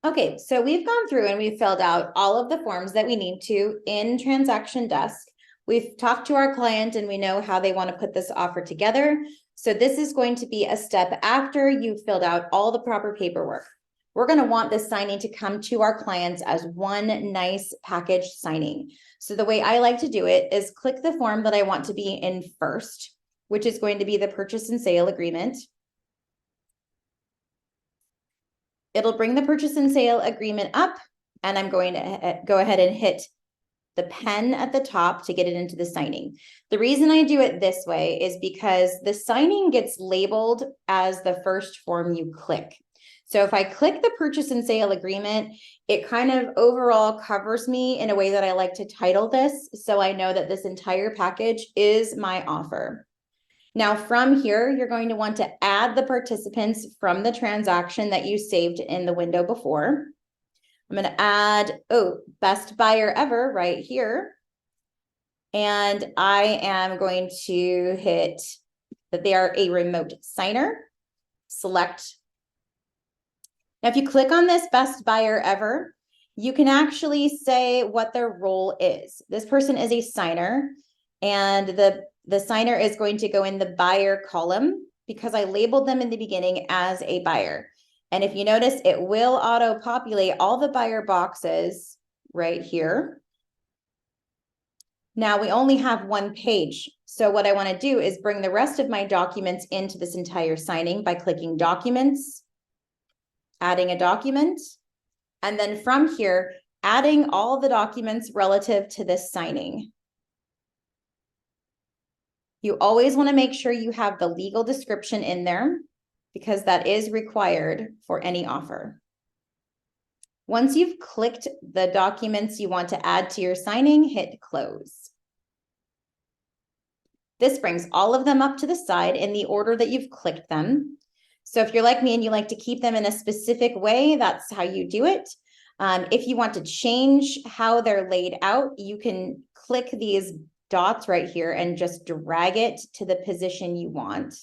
Okay, so we've gone through and we've filled out all of the forms that we need to in Transaction Desk. We've talked to our client and we know how they want to put this offer together. So this is going to be a step after you've filled out all the proper paperwork. We're going to want this signing to come to our clients as one nice package signing. So the way I like to do it is click the form that I want to be in first, which is going to be the purchase and sale agreement. It'll bring the purchase and sale agreement up, and I'm going to go ahead and hit the pen at the top to get it into the signing. The reason I do it this way is because the signing gets labeled as the first form you click. So if I click the purchase and sale agreement, it kind of overall covers me in a way that I like to title this, so I know that this entire package is my offer. Now from here, you're going to want to add the participants from the transaction that you saved in the window before. I'm going to add, best buyer ever right here. And I am going to hit that they are a remote signer, select. Now, if you click on this best buyer ever, you can actually say what their role is. This person is a signer, and the signer is going to go in the buyer column because I labeled them in the beginning as a buyer. And if you notice, it will auto-populate all the buyer boxes right here. Now we only have one page. So what I want to do is bring the rest of my documents into this entire signing by clicking Documents, adding a document, and then from here, adding all the documents relative to this signing. You always want to make sure you have the legal description in there because that is required for any offer. Once you've clicked the documents you want to add to your signing, hit close. This brings all of them up to the side in the order that you've clicked them. So if you're like me and you like to keep them in a specific way, that's how you do it. If you want to change how they're laid out, you can click these dots right here and just drag it to the position you want.